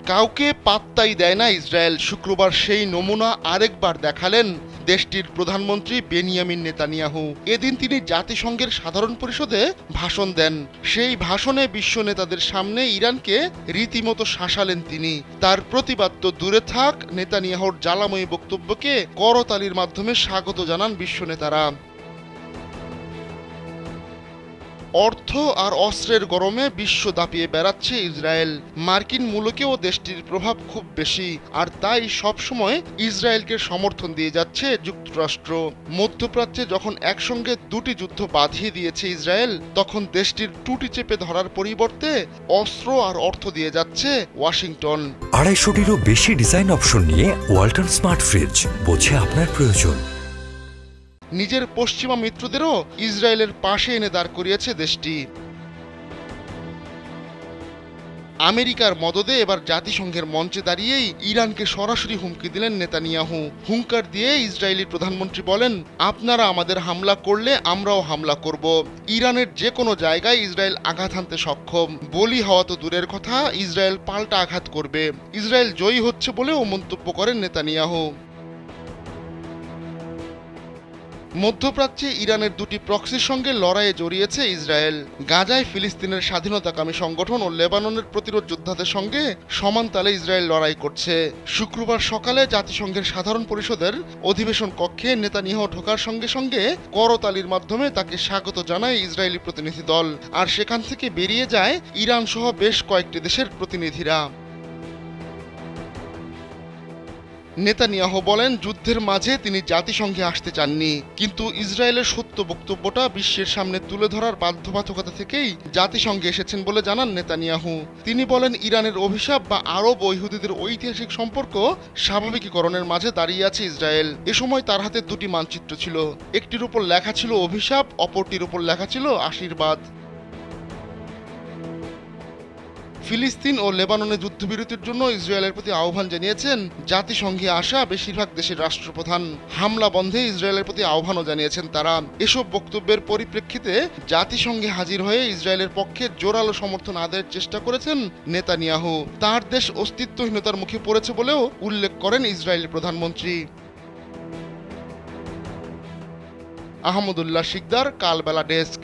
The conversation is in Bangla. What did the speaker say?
কাউকে পাত্তাই দেয় না ইসরায়েল। শুক্রবার সেই নমুনা আরেকবার দেখালেন দেশটির প্রধানমন্ত্রী বেনিয়ামিন নেতানিয়াহু। এদিন তিনি জাতিসংঘের সাধারণ পরিষদে ভাষণ দেন। সেই ভাষণে বিশ্ব নেতাদের সামনে ইরানকে রীতিমতো শাসালেন তিনি। তার প্রতিবাদ তো দূরে থাক, নেতানিয়াহুর জ্বালাময়ী বক্তব্যকে করতালির মাধ্যমে স্বাগত জানান বিশ্ব নেতারা। অর্থ আর অস্ত্রের গরমে বিশ্ব দাপিয়ে বেড়াচ্ছে ইসরায়েল। মার্কিন মূলকেও দেশটির প্রভাব খুব বেশি, আর তাই সবসময় ইসরায়েলকে সমর্থন দিয়ে যাচ্ছে যুক্তরাষ্ট্র। মধ্যপ্রাচ্যে যখন একসঙ্গে দুটি যুদ্ধ বাঁধিয়ে দিয়েছে ইসরায়েল, তখন দেশটির টুটি চেপে ধরার পরিবর্তে অস্ত্র আর অর্থ দিয়ে যাচ্ছে ওয়াশিংটন। 250-টিরও বেশি ডিজাইন অপশন নিয়ে ওয়ালটন স্মার্ট ফ্রিজ, বোঝে আপনার প্রয়োজন। নিজের পশ্চিমা মিত্রদেরও ইসরায়েলের পাশে এনে দাঁড় করিয়েছে দেশটি। আমেরিকার মদদে এবার জাতিসংঘের মঞ্চে দাঁড়িয়েই ইরানকে সরাসরি হুমকি দিলেন নেতানিয়াহু। হুঙ্কার দিয়ে ইসরায়েলি প্রধানমন্ত্রী বলেন, আপনারা আমাদের হামলা করলে আমরাও হামলা করব। ইরানের যে কোনো জায়গায় ইসরায়েল আঘাত হানতে সক্ষম। বলি হওয়া তো দূরের কথা, ইসরায়েল পাল্টা আঘাত করবে। ইসরায়েল জয়ী হচ্ছে বলেও মন্তব্য করেন নেতানিয়াহু। মধ্যপ্রাচ্যে ইরানের দুটি প্রক্সির সঙ্গে লড়াইয়ে জড়িয়েছে ইসরায়েল। গাজায় ফিলিস্তিনের স্বাধীনতাকামী সংগঠন ও লেবাননের প্রতিরোধ যোদ্ধাদের সঙ্গে সমান তালে ইসরায়েল লড়াই করছে। শুক্রবার সকালে জাতিসংঘের সাধারণ পরিষদের অধিবেশন কক্ষে নেতানিয়াহু ঢোকার সঙ্গে সঙ্গে করতালির মাধ্যমে তাকে স্বাগত জানায় ইসরায়েলি প্রতিনিধি দল, আর সেখান থেকে বেরিয়ে যায় ইরান সহ বেশ কয়েকটি দেশের প্রতিনিধিরা। নেতানিয়াহু বলেন, যুদ্ধের মাঝে তিনি জাতিসংঘে আসতে চাননি, কিন্তু ইসরায়েলের সত্য বক্তব্যটা বিশ্বের সামনে তুলে ধরার বাধ্যবাধকতা থেকেই জাতিসংঘে এসেছেন বলে জানান নেতানিয়াহু। তিনি বলেন, ইরানের অভিশাপ বা আরব ও ইহুদিদের ঐতিহাসিক সম্পর্ক স্বাভাবিকীকরণের মাঝে দাঁড়িয়ে আছে ইসরায়েল। এ সময় তার হাতে দুটি মানচিত্র ছিল, একটির উপর লেখা ছিল অভিশাপ, অপরটির উপর লেখা ছিল আশীর্বাদ। ফিলিস্তিন ও লেবাননে যুদ্ধবিরতির জন্য ইসরায়েলের প্রতি আহ্বান জানিয়েছেন জাতিসংঘে আসা বেশিরভাগ দেশের রাষ্ট্রপ্রধান। হামলা বন্ধে ইসরায়েলের প্রতি আহ্বানও জানিয়েছেন তারা। এসব বক্তব্যের পরিপ্রেক্ষিতে জাতিসংঘে হাজির হয়ে ইসরায়েলের পক্ষে জোরালো সমর্থন আদায়ের চেষ্টা করেছেন নেতানিয়াহু। তার দেশ অস্তিত্বহীনতার মুখে পড়েছে বলেও উল্লেখ করেন ইসরায়েলি প্রধানমন্ত্রী। আহমদুল্লাহ শিকদার, কালবেলা ডেস্ক।